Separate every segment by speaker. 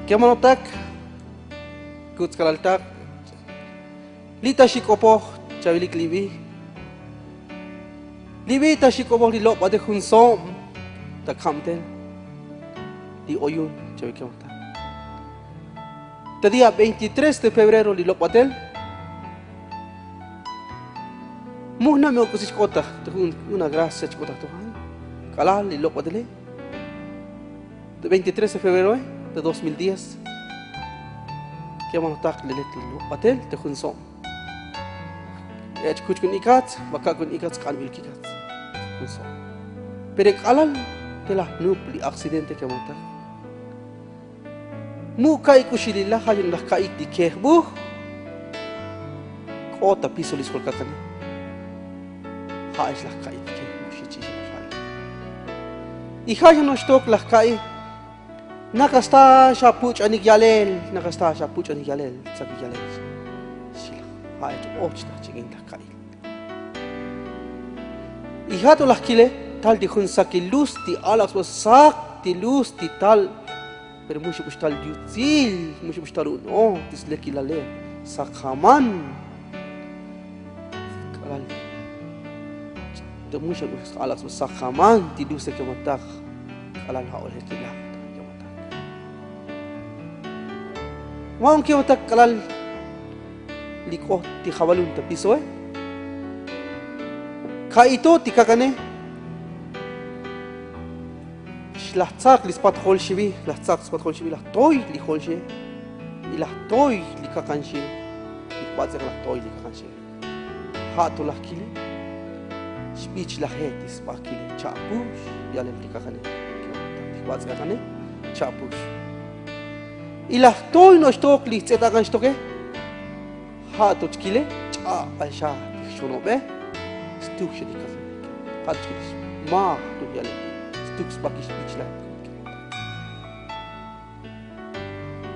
Speaker 1: Kemanotak, Kutskalaltak, Lita Shikopo, Chavilik Libi, Libi Tashikopo, Lilo, Bade Hunsom, the Camden, the Oyun, Chavikamatak. El día 23 de febrero, Lilo Patel, Muna me ocusicota, una gracia chicota, Calal, Lilo Patel, el 23 de febrero de 2010, que vamos a estar Lilo Patel, de Hunsom. Kuch kun ikat, baka kun ikat kan bil kikat. Hunsom. Pero Calal, de la nupli accidente que vamos a estar. Mukai kushilillah hayun lah kait di kehbu kota pisolis kol kakane haish lah kait di kehbu shichi shai ihayun ostok lah kai nakasta shapuch anik yalel nakasta shapuch anik yalel sagi yalel sila haish och lah chingin lah kai ihato lah kile tal di khun sakil luz di alax sak di luz di tal. Pero mucho buscar yutzil, mucho buscar uno, tisleki la le, sakhaman. Kalal. De mucho buscar alas sakhaman, tidu se kematak. Kalal haol hekila, kematak. Wang kematak kalal liko ti khabalun tapiso Kaito ti kakane. Lahtzak lispat khol shibi, lahtzak lispat khol shibi, lahtoy li khol shi, lahtoy li kakan shi, lahtzak lahtoy li kakan shi. Hato lahkile, speech lahetis bakile, chapush, yale li kakane, lahtzak kakane, chapush. Lahtoy no stok li tzetakan stoke, hato chkile, cha alsha shonobe, stuk shi li kakane, hato chkile, ma to yale. Tux bakish bichla.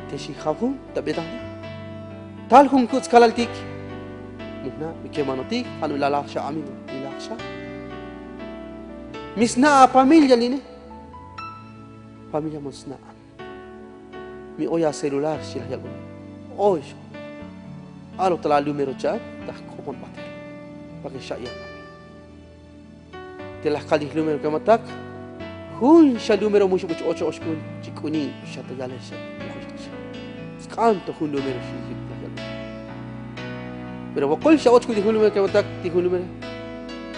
Speaker 1: Teshi khavun tabedani. Tal hum kuts kalaltik. Muhna bikemanotik anu lalaksha aminu lilaksha. Misna familia line. Familia musna. Mi oya celular shila yalgun. Oy. Alo tala numero chat dah kopon bater. Pakai syaya. Telah kali numero kamatak. Hun sha numero mucho mucho ocho oskun chikuni shata yale sha scanto hun numero shi pero bokol sha ocho di hun numero que botak di hun numero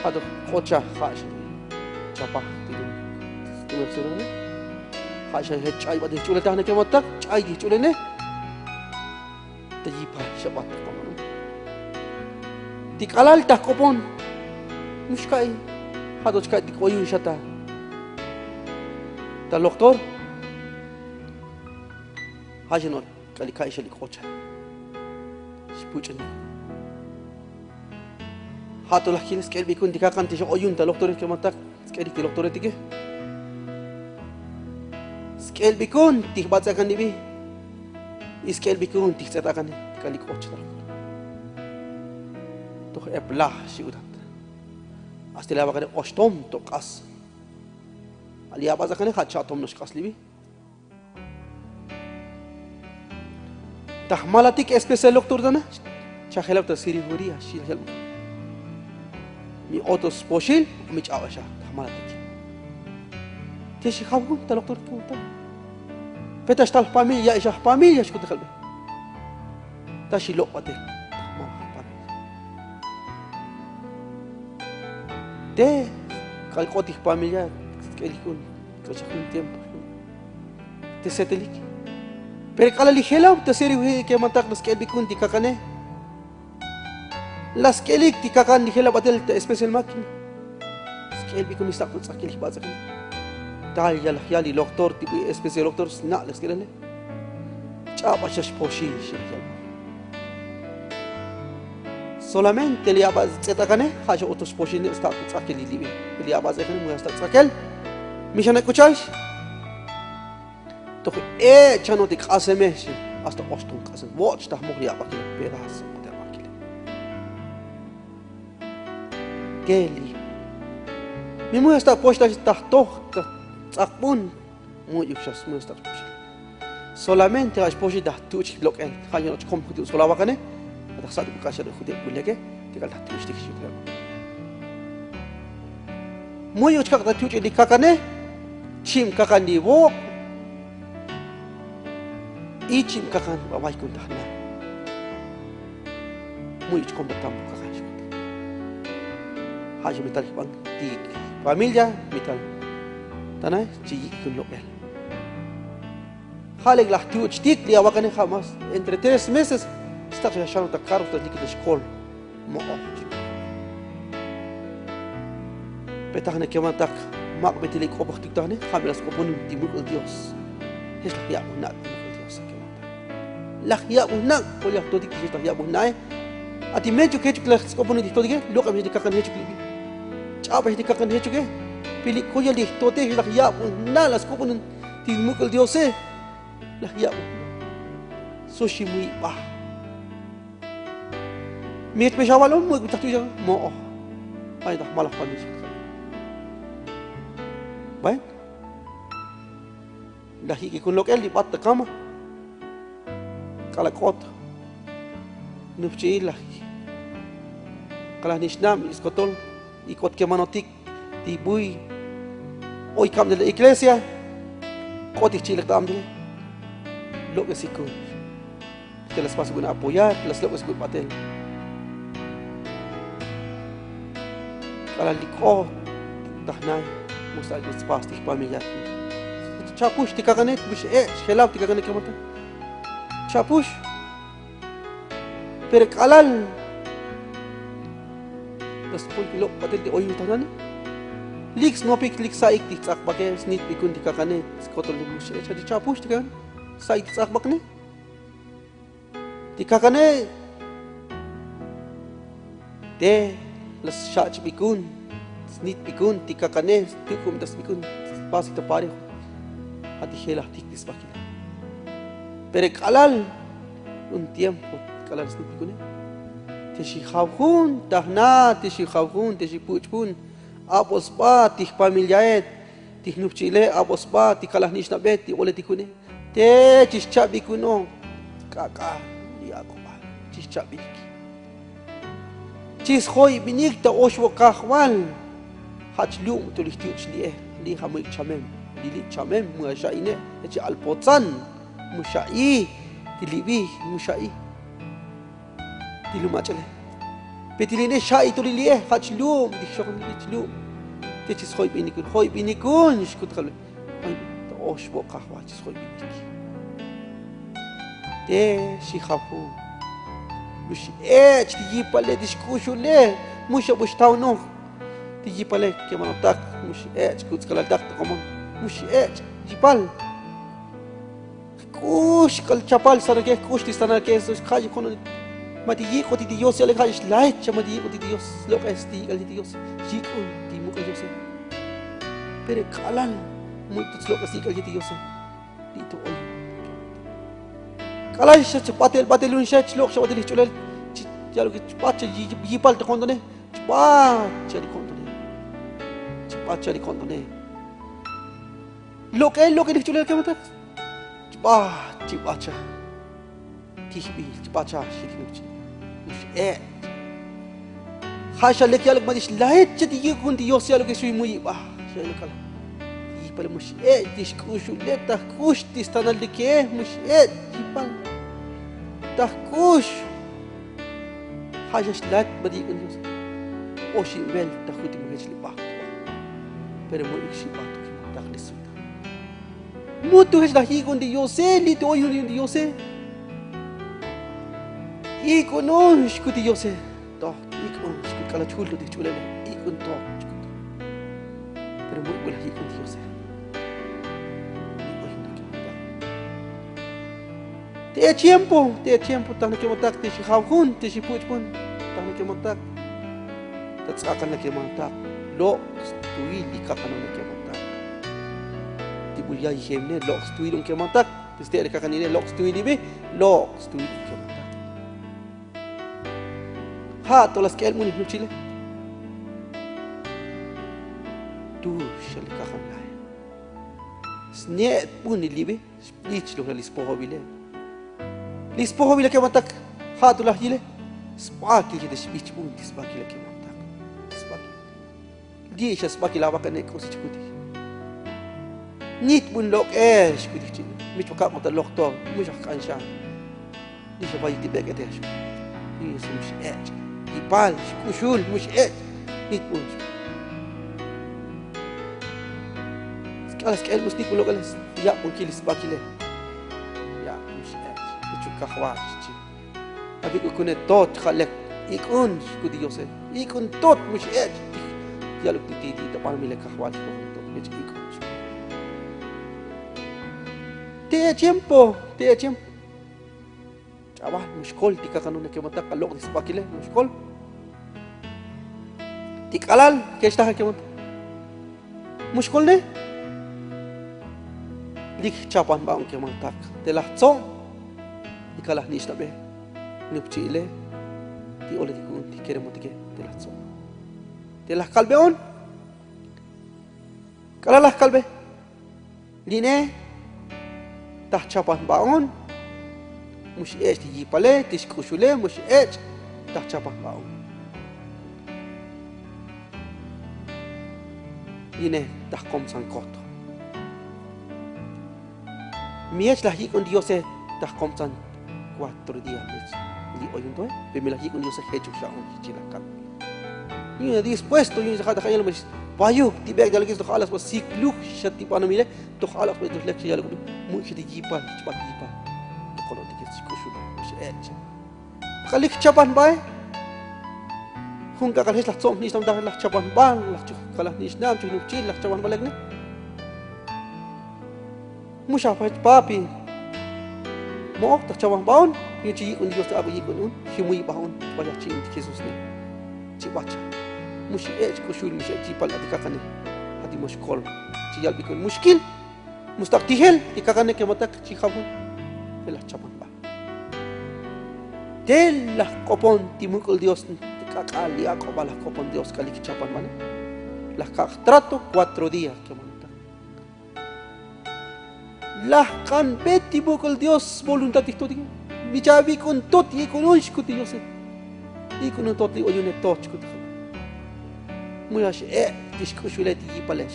Speaker 1: hado khocha khash chapa di numero sura khasha he chai bade chule tahne ke botak chai di chule ne taji pa shabat pamanu di kalal ta kopon mushkai hado chkai di koyun shata. El doctor hajenol kali kai shali khocha spuchni hato la kiles kel bikun dikakan tisho oyun ta doctor ke matak skel ti doctor etike skel bikun tik batsakan dibi iskel bikun tik tsatakan kali khocha to epla shiudat astela bakane ostom to kas Alia baza kane khacha tom nosh kaslibi. Tahmalatik especial doctor dana. Chakhelab ta siri huria shil hel. Mi otos poshil mi chawasha tahmalatik. Tishi khabu ta doctor ta. Peta shtal familia isha familia shkut khalbe. Tashi lo patel. De kalqoti familia Elikun, kacakun tiempo. Te setelik. Pero kala ligela, te seri que matak las que bikun ti kakane. Las que lik ti kakan ligela batel te special máquina. Las que bikun está con sakil bazak. Tal ya la yali doctor tipo special doctor na las que le. Chapa shash poshi shirjal. Solamente le abaz zetakane, haja otros poshi ne está con sakil libi. Le abaz ekane mu está sakil. Mishan escucháis? Entonces, chano te hace mes hasta ostum hace watch ta moria para que pedazo de máquina. Kelly. Mi mujer está puesta está toh takbun. Muy yushas mu está puesta. solamente a esposa dah tuch blok el hanya nak kom kutu solawa kane ada satu kasih ada kutu bulage tinggal dah tuch dik situ muy uch kak tuch dik kakane chim kakan di wo i chim kakan bawai kun dah na muy uch kom betam kakan hanya metal bang di familia metal tanah ci kun lokal Halig lah tuch dik dia wakane khamas entre 3 meses está achando ta caro ta dik da escola mo petahne kemantak mak betili ko baktik tahne khabelas ko pun timuk Dios es la ya unak Dios kemantak la ya unak ko ya to dik ta ya bunai ati meju ke chuk la ko pun dik to dik lo kam dik kan hechuk libi chaba dik kan hechuk ke pilih ko ya dik to te la ya unak las ko pun timuk Dios lah ya so shi mui ba mit pe shawalo mu ta tu ja mo ai dah malah pandai baik dah hi kun lokal di pat kama kala kot nufchi lah kala nisnam iskotol ikot ke manotik di bui oi kam de la iglesia kot chilek tam de lo que siku kita las paso guna apoyar las lo que siku patel kalau liko dah nai musa itu spas di pamilya chapush tika kanet bush shelab tika kanet kemata chapush per kalal das pun lo patel di oyu tanan liks nopik liksa ik tik pakai snit bikun tika kanet skotol di bush jadi chapush tika Said sakbak ni, tika kane, de las shach bikun, snit bikun, tika kane, tikum das bikun, pas kita pare, hati helah tik disbakila. Pero kalal, un tiempo kalal snit bikun, teshi khawhun, tahna, teshi khawhun, teshi puchpun, apos ba, tih pamilyaet, tih nupchile, apos ba, tih kalah nish nabet, tih ole tikune. Te chischabi kuno kaka dia ko ba chischabi chis khoi binik ta oshwo kahwal hachlu to lihtiu chlie li hamik chamem li chamem mu shaine chi alpotsan mu shai tilibi mu shai tilu machale petiline shai to li hachlu di shokon li chlu te chis khoi binikun shkut khal oshwo kahwa chis khoi binik te shikhapu mush ti pale diskushule mush bushtau no ti pale ke manotak mush kuts kala dak komon mush jipal kush kal chapal sarake kush ti sanake so khaji kono mati ko ti Dios ele khaji lai chamadi ko ti Dios lo esti kal ti Dios jikun ti mu kal Dios pero kalan muito lo kasi kal ti Dios dito ol kalau cepat patel unsha chlok cepat diculel jalo cepat jipal te kontone cepat cari kontone lo que diculel ke mata cepat tihbi cepat shiknuchi khasha lek yalak madis lahet chati yikun di yosya lo ke sui mui shalo kala pale mush diskushu leta kush tistanal dike mush jipal tahkush hajas lat badi kunus oshi bel tahuti magajli ba pero mo ikshi ba to ki taklis suta mutu hes dahi kun di yose li to yun di yose ikon shkuti yose to ikon shkut kala chuldo di chulele ikon to pero mo ikon hi kun di yose te tiempo tan ke motak te shi khawhun te shi puchpun tan ke motak tatsakan na ke motak lo stui di kakan na ke motak ti bulya hemne lo stui dun ke motak te ste ka kanine lo stui di be lo stui ke motak ha to las ke el muni chile tu shal ka khan lai Sniet pun ilibe, split lo lispohobile. Lispohobile que matak, hatulah jile, spaki que despich pun dispaki la que matak. Spaki. Dia spaki lava kanek kosichuti. Nit pun lok shkuti. Mich pakak mata lok to, mich kansha. Dia vai tibek etesh. Dia sumsh ipal, kushul, mush nit pun. Alas que el musnico lo galas ya un kilis bakile ya mush mucho kahwa chichi abi ko kune tot khalek ikun kudi yose ikun tot mush ya lo titi ta par mile kahwa ko tot bech ikun te tiempo chaval mushkol tika kanune ke mata kalok dis bakile mushkol tikalal ke está ke mata mushkol ne lik chapan baung ke mantak telah tso ikalah ni stabe nupchile ti ole di kun ti kere motike telah tso telah kalbeon kalalah kalbe line tah chapan baung mush ti yipale tiskushule mush tah chapan baung line tah kom sangkoto Miech lah con Dios tak komsan 4 días li oyunto pemela con Dios hecho ya un chilakan ni dispuesto ni zakata khayal mas payu tibek dalgis to khalas was siklu shati panamile to khalas was lek ya lu mu khidi jipa cepat jipa to kono dikit sikushu mas khalik chapan bay hun ka kalhes lah som ni som dah lah chapan ban lah kalah ni snam chu chil lah chapan balek ni Musafat papi, mau tak cawang baun, yang ciri kun Dios tak bagi kun, himui baun, banyak ciri Yesus ni, ciri baca, musi kusul musi cipal adikakan ni, hati muskol, ciri albikun muskil, mustak tihel, dikakan ni kematak ciri kamu, telah cawan ba, telah kopon timukul Dios, dikakali aku balah kopon Dios kali kecapan mana, lah kak trato 4 días kemana. Lah kan beti bukul Dios voluntad itu ting bicabi kun tot i kun unsh kut Dios i kun tot i oyune tot kut muyash diskushulet i pales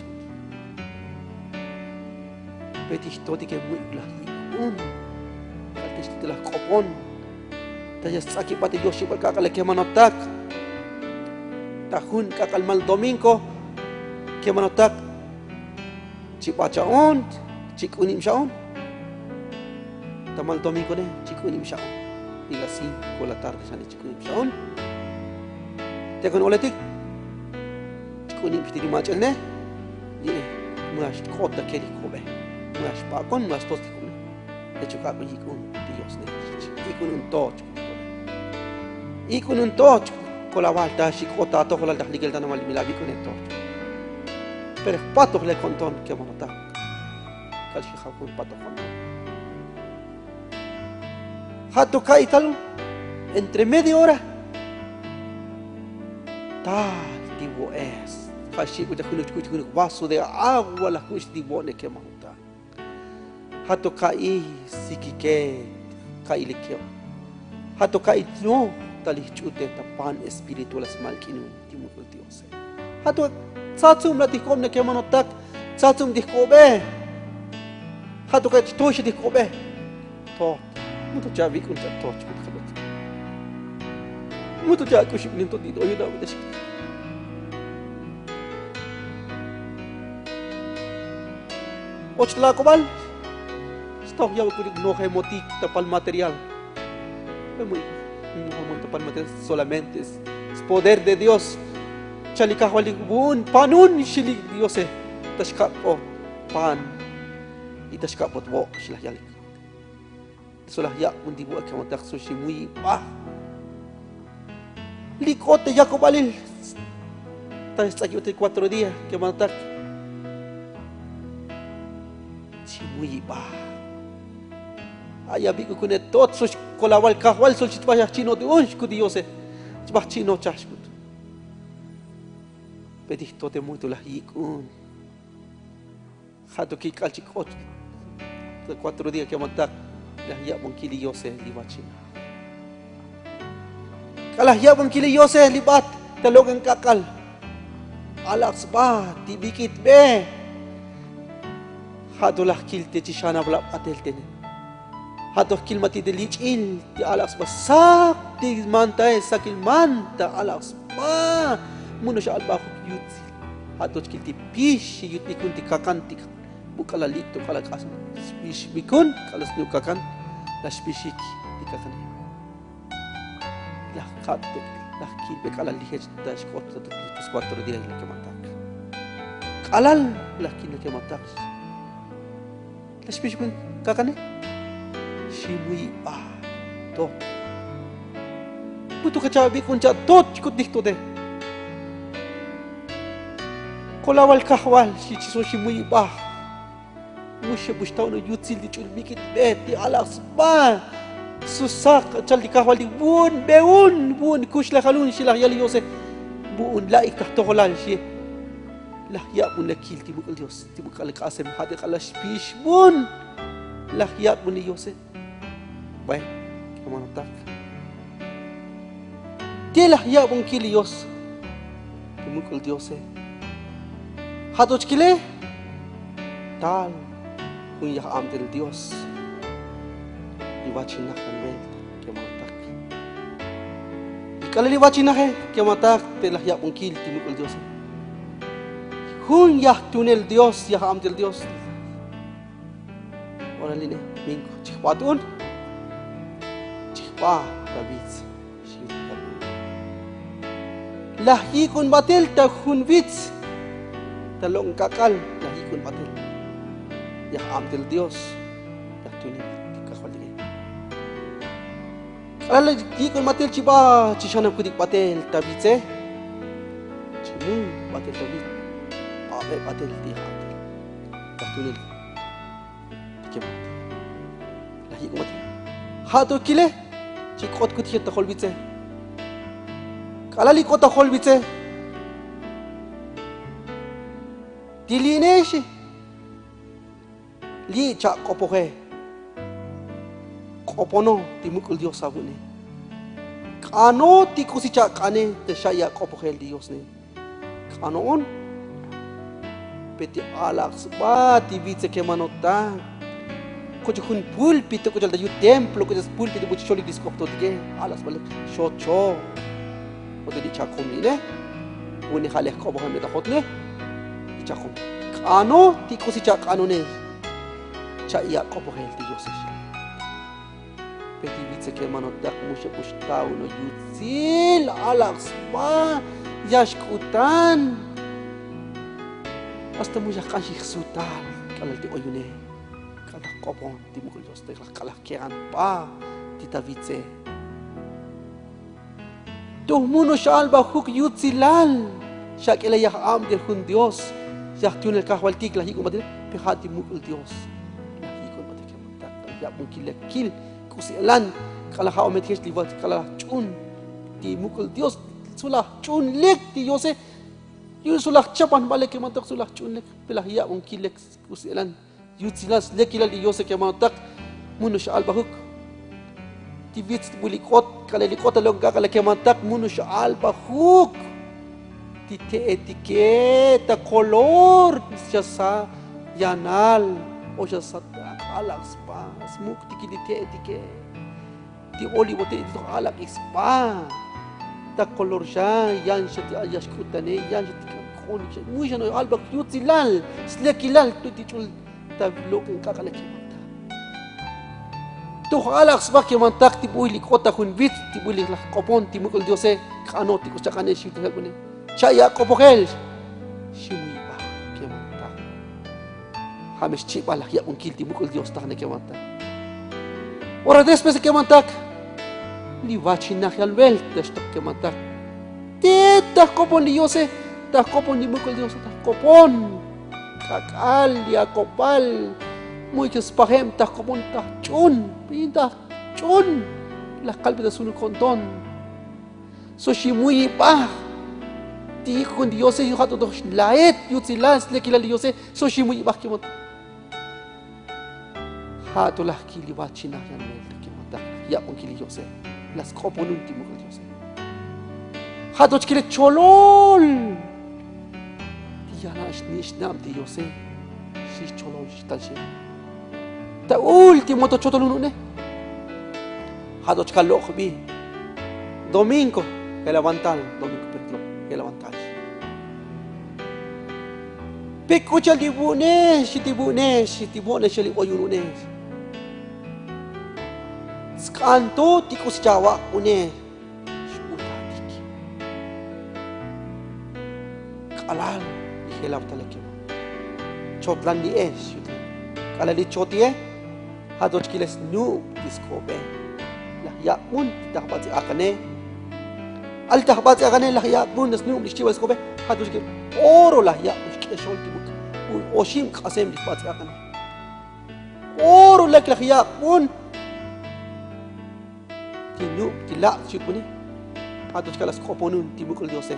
Speaker 1: beti tot ke muigla kaltes telah kopon tayas saki pati Dios sibal kakal ke manotak tahun kakal mal domingo ke manotak cipacaon Chico unim shaon. Tamal domingo ne chico unim shaon. Diga 5 la tarde sani chico unim shaon. Te kon oletik. Chico unim piti machel ne. Ni muash kota keri kobe. Muash pa kon muash tosti kon. Te chuka ko yikun Dios ne. Ikun un toch. Ikun un toch. Kola walta shikota to kola dahligel tan mal milabi kon toch. Pero pato le konton ke monota. Kalshi khapun patokhon hato kaital entre media hora tal tipo es kashi kuja kunu vaso de agua la kush dibone ke mahuta hato kai sikike kai lekyo hato kai no tali chute ta pan espiritual smalkinu timukul Dios hato satsum la tikom ne ke manotak satsum dikobe Hato kaya toshi di kobe, to, muto javi kun cak toch kut khabat, muto jak kushib ninto di doyu daw desk. Ochla kobal, stop ya kudik no hay motik tapal material, muy no tapal material solamente es poder de Dios. Chalika walik bun panun shili Dios tashka o pan. Itas kapot wo silah yalik. Solah ya undi buat kamu tak sushi mui bah. Likote Jacob alil. Tas lagi uti 4 días que mantak. Si mui bah. Ayabi ko kunet tot sus kolawal kahwal sul sitwa chino de unsh ku diose. Sibah chino chashkut. Pedih tote muito lah yikun. Hato ki kalchik 4 días que matak lah ya bangkili Yosef libachin. Kalah ya bangkili Yosef libat talogang kakal. Alaks ba tibikit be. Hato lah kilte chishana blap ateltene. Hato kil mati delichil ti alaks ba sak ti mantay sakil manta alaks ba. Muno siya alba yutsi. Hato kil ti pish yut mikun ti kakantik. Bukala lito kala kasma. Spish mikun kala snu kakan. La spishik ti kakan. La katte la kil be kala lihet da skot sa tu 4 días la kematak. Kalal la kil la kematak. La spish mikun kakane. Shimui ba to. Butu kacabi kunca tot ikut dikto de. Kolawal kahwal si chiso shimui ba. Mushe bushtaw no yutsil di chul mikit beti alas ba. Susak chal di kahwal di bun kush la khalun shi la yali yose bun la ikahto kolal shi. La ya bun la kil ti bukal Dios ti bukal kasem hadi kala spish bun. La ya bun li yose. Baik, kemana tak? Dialah ya bungkil Dios, dimukul Dios Hato kile, tal, kung ya amdil Dios, liwachin nak kanwel, kemana tak? Kalau liwachin nak kemana tak? Dialah ya bungkil dimukul Dios. Kung ya tunel Dios, ya amdil Dios. Orang ini minggu cikpatun. Pa David lahi kun batil ta kun wits talong kakal lahi kun batil ya amtil Dios ya tuni kakali ala lahi kun batil ciba cishana kudik batil David cimu batil David abe batil di amtil ya tuni kem lahi kun batil hato kile Cikot kutiya ta kholbitse. Kalali ko ta kholbitse. Dilineshi. Li cha kopohe. Kopono timukul Dios sabune. Kano ti kusi cha kane te shaya kopohe Dios ne. Kano on. Peti alaks ba ti vitse ke manota. Kuch kun pulpit ko jalda yu templo ko jas pulpit bu choli diskop to dige alas balik shocho o de chakomine uni khale ko bo hamle da khotne chakom ano ti ko si chak ano ne cha ya ko bo hel ti yoses peti vitse ke manot dak mushe pushtaw no yutzil alas ba yashkutan hasta muja kashi sutal kalal ti oyune kalah kopon ti mukul Dios te kalah kean pa ti Davidse tuh muno syal ba huk yutzilal syakila ya am del hun Dios ya tunel kahwal tik lahi ko madil pe hati mukul Dios lahi ko madil kemantak ya mungkin kil kusilan kalah ha omet kes liwat kalah chun ti mukul Dios sulah chun lek ti Yose yu sulah chapan balik kemantak sulah chun lek pelah ya mungkin lek kusilan Yutzilas lekilal di Yose kemantak muno syal bahuk ti vits bulikot kala likot alog kala kemantak muno syal bahuk ti te etiketa kolor sa yanal o sa alak spa smuk ti te etike ti oli bote ti alak spa ta kolor siya yan siya ti ayash kutane yan siya ti kon siya muy siya no albak yutzilal slekilal tu ti chul tablok ang kakalakimanta. Tuh alak sebab kemantak tibu ili kota kun vit tibu ili lah kopon timukul Diose kano tikus cakane siu tinggal bune. Saya kopokel siu ba kemantak. Hamis cipa lah ya mungkin timukul Dios tak ne kemantak. Ora después kemantak li vacina halbel destok kemantak. Tita kopon Diose tak kopon timukul Dios tak kopon. Kakal ya kopal muy que spahem ta kopon ta chun pinta chun la kalbi da sunu konton so shi muy pa ti con Dios y hato dos laet yutzilans le kila Dios so shimu ibakimot hato la kili bachina ya mel kimota ya con kili Dios las copon último con Dios hato kile cholol ya las nishnam Dios si cholol talche ta último to chotolunune hato chkalo khbi domingo que levantar domingo perdón que levantar Pekucha libune shali oyune skanto tikus jawa une shutatik kalal dihelap talakim chotlan ni shut kalali chotie hadoch kiles nu diskobe la yaun tahbat akane al tahbat akane la yaun nu diskobe skobe hadoch kil oro la ya شول تبوك وشيم قاسم دي فاتي أكن أورو لك لخيا كون تنو تلا شكوني هذا كلا سكوبونون تبوك اليوسف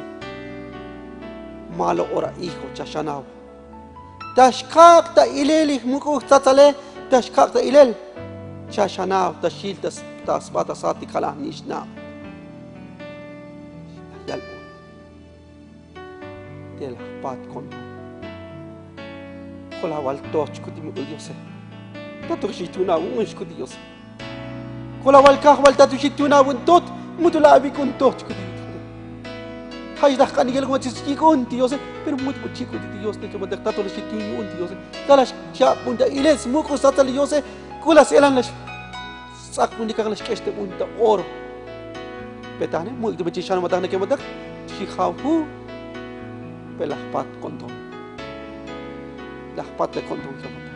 Speaker 1: مالو أورا إيهو تشاناو تشكاك تا إليل مكو تطلع تشكاك تا إليل تشاناو تشيل تسبات ساتي كلا نيشنا يالبو تلا بات كون كل هوال توش كدي مقول يوسف تتوشيتونا ونش كدي يوسف كل هوال كهوال تتوشيتونا ونتوت متلا بيكون توش كدي هاي ده كان يقول لك تسيكي كون تيوسف بير مت بتشيكو دي يوسف كما ده تتوشيتوني ون تيوسف تلاش شاب بندا إليس موكو ساتل يوسف كل سيلان لش ساق بندي كانش كشت بندا أور بتاعنا مو يقدر بتشيشان متاعنا كما ده شيخاو بلا بات كونتون la pata con don Quixote.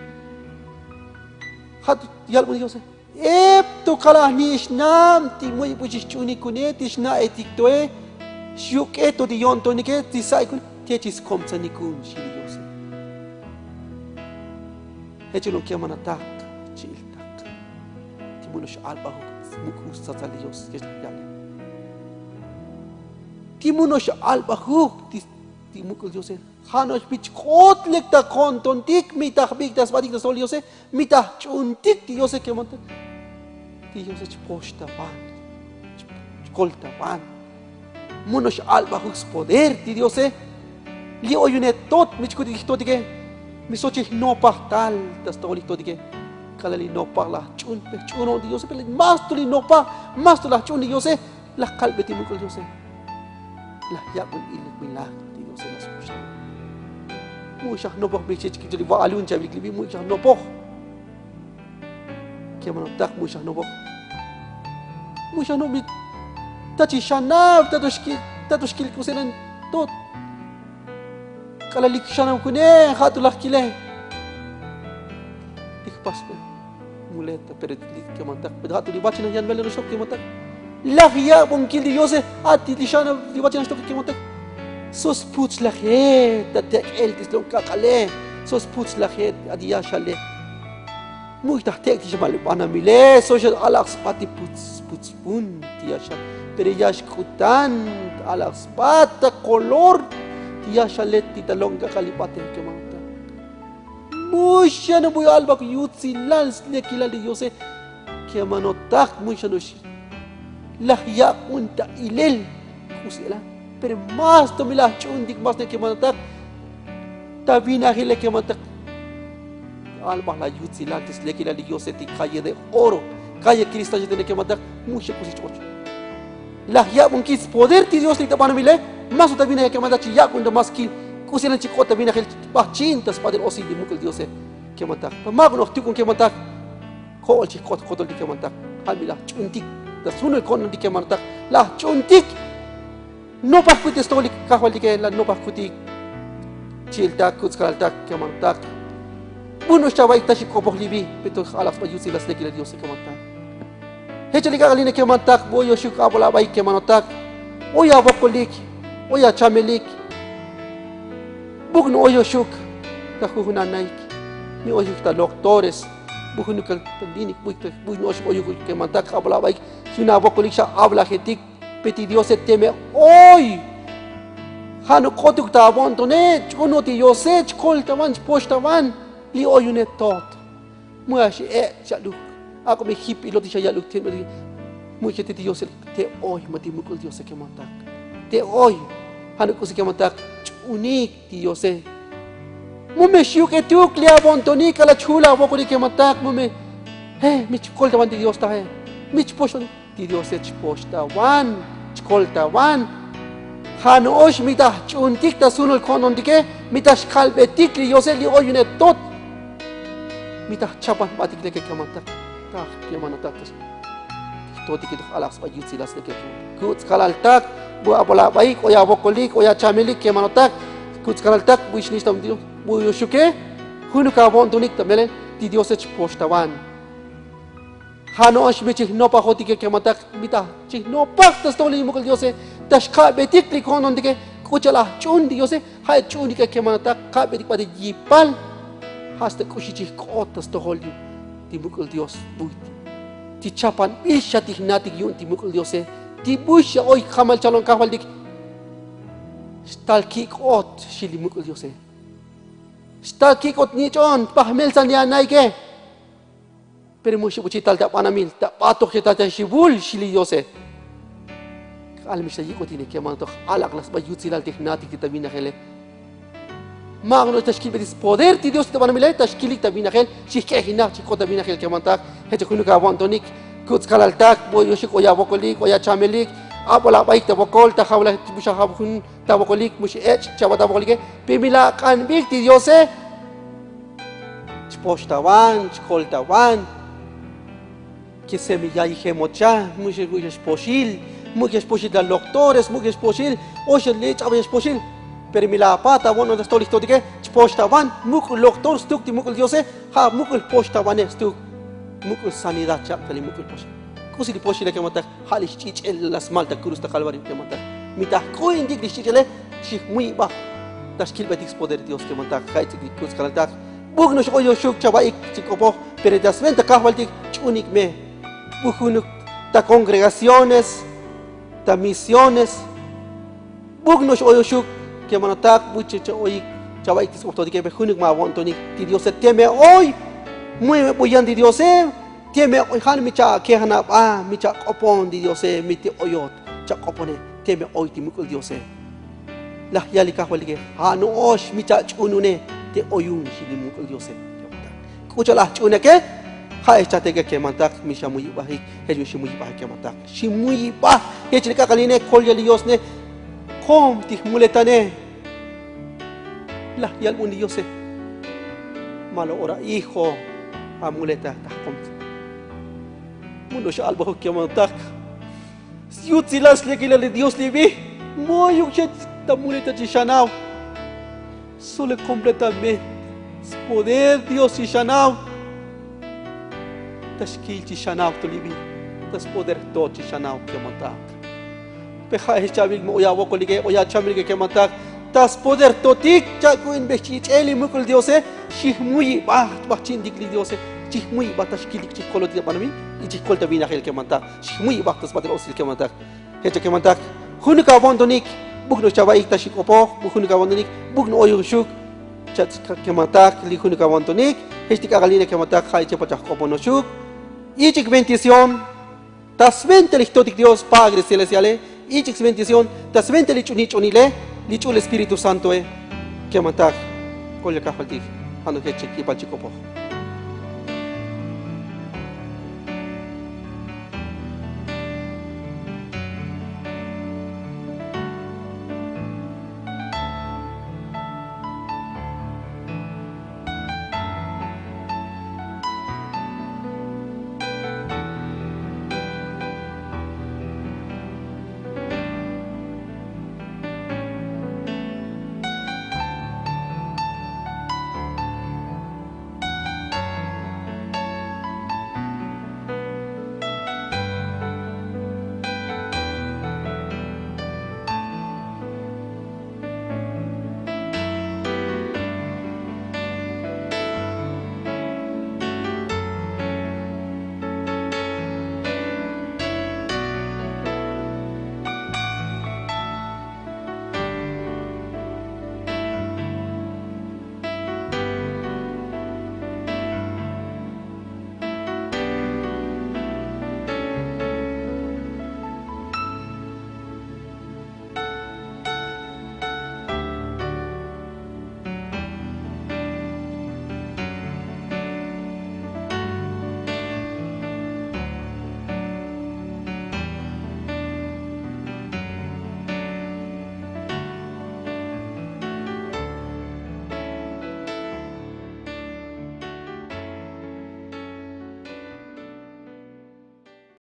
Speaker 1: Hat yalbo Dios. To kala nishnam ti muy buchichuni kunet ishna etiktoe shuk eto di yon tonike ti saikun techis komsa nikun shili Dios. Hecho lo que atak chiltak. Ti munosh albahu mukus satsali Dios yale. Ti munosh albahu ti mukul Dios. Hanos bich kot lekta kontontik mitah big das badik das oliose mitah chuntik diose que monte diose chposta pan chkolta pan munos alba hux poder diose li oyune tot mich kudik totike misochi no partal das tolik totike kalali no parla chun pe chuno diose pe mas tuli no pa mas tula chun diose la kalbeti mukul diose la yakun il billah diose las pushta mushah no pok bichich ki tuli valun chablik libi mushah no pok kiamano tak mushah no bit tachi shanav tatushkil kusenan tot kalalik shanav kune hatulak kile tikpaspe muleta peredlik kiamantak pedhatu libachina yan vele no shok kiamantak lahia bonkil diose ati lishanav libachina shok kiamantak sos puts la het dat eltis lon kakale sos puts la het adia shale muita tek jamal bana mile social alax pati puts pun tia sha periyash kutan alax pata color tia shale titalong kakalipate kemanta musha no boy alba yutsi lals le kilali yose kemanotak musha no shi lahya unta ilel kusela pero más tomila chundik más de que mantak tabina hile que mantak alba la yutsi lantes le que la dios eti calle de oro calle cristal je tiene que mantak mucho posichocho la ya un kis poder ti dios le tabana mile más tabina que mantak ya cuando más ki kusilan chiko tabina hil bachintas padre osi de mukul dios que mantak magno tu con que mantak ko chiko ko di que mantak almila chuntik da suno con di que mantak la chuntik no pakuti stolik kahwal dike la no pakuti chiltak kutskaltak kemantak uno shawai tashi kopok libi pito alaf pa yusi las lekila dios kemantak hechali kagalina kemantak boyo shuk abola bai kemanotak oya bokolik oya chamelik bugno oyo shuk kahuhuna naik ni oyo ta doctores bugno kal tandinik bugno oyo kemantak abola bai suna bokolik sha abla hetik Peti Dios se teme hoy Hano kotuk ta abontone, chuno ti yose, chkol tavan, chposh tavan, li oyune tot. Muashi chalu. Ako me hip iloti chayalu tin mari. Muashi ti yose te oy mati mukul yose ke montak. Te oy. Hano kusi ke montak unik ti yose. Mume shiuk etuk li abontoni kala chula bokuri ke montak mume. Mi chkol tavan ti Dios ta he. Mi chposh ti Dios chposh tavan, chkol tavan. Hano osh mita chuntik ta sunul konon dike mita shkalbetik li yose li oyune tot mita chapan batik leke kamantak ta kemanatak toti ki alas pa yutsi las leke kuts kalaltak bu abola baik oya bokolik oya chamelik kemanatak kuts kalaltak bu ishnistam dio bu yoshuke hunu ka bontunik tamele ti diosech postawan Hano osh michik no pa hoti ke matak mita chik no pak tas toli mukul diose tashka betik likonon dike kuchala chun diose ha chun dike ke matak ka betik pa yipal hasta kushichi ko tas to holdi ti mukul dios buit ti chapan isha ti natik yun ti mukul diose ti busha oy khamal chalon kawal dik stal kikot shili mukul diose stal kikot ni chon pahmel san ya naike pero mo siya tal ta panamil ta patok siya ta shibul shili Diose alam siya yiko tini kaya man to alak las ba yut silal tiknatik ti tabina khele magno tashkil bedis poder ti Dios ta panamil tashkilik tabina khel si ke hinak chi ko tabina khel kaya man tak heche kunu ka bontonik kuts kalal tak bo yoshik oya bokolik oya chamelik apola baik ta bokol ta khawla busha khabun ta bokolik mushi chabata bokolik pimila kan big ti Diose chpostawan chkoltawan que se me ya dije mocha, muchas posil de doctores, muchas posil, oye le chavas posil, pero mi la pata bueno de esto listo de que postaban, muchos doctor stuk, muchos dioses, ha muchos postaban stuk, muchos sanidad chapeli muchos posil. Cosa di posil que mata, halis chich el las malta cruz de calvario que mata. Mita coin dig chichele, chi muy ba. Das kilbetis poder Dios que mata, haiti cruz calata. Bugnos oyo shuk chabaik chikopo, pero das venta kahwaltik chunik me. Bugno ta congregaciones, ta misiones. Bugnos oyo shuk que manatak buche oy chabaik tiskopo que bejunik ma wontonik ti Dios teme hoy. Muy buyan di Dios teme hoy han micha que hana ba micha opon di Dios miti oyot cha opone teme hoy ti mukul Dios. La yali kahwalike hanu osh micha chunune te oyun shili mukul Dios. Kuchala chune ke hai chate ke mantak misha muy bahi heju shi muy bahi ke mantak shi muy bah hechne ka kaline kol yali Dios ne kom ti muletane la yal un Dios malo ora hijo amuleta ta kom muno sha albo ke mantak siut silas le ke Dios libi moyo che ta muleta chishanao solo completamente poder Dios y shanao tashkil chi shanao to libi tas poder to chi shanao ke matak peha he chabil mo ya wo kolige o ya chamil ke matak tas poder to tik cha kuin be chi eli mukul Dios shi muy ba chin dikli Dios chi muy ba tashkil chi koloti panami i chi kolta bina khel ke matak shi muy ba tas poder osil ke matak he ke matak hunika bondonik bugno chabai tashikopo bugno bondonik bugno oyushuk chat que matak li hunika bontonik hestika galine que matak hay che pachak koponoshuk ichik bendición tas 20 listotik Dios Padre celestial ichik bendición tas 20 lichunile lichul Espíritu Santo que matak kolya kafaltik ando que cheki pachikopo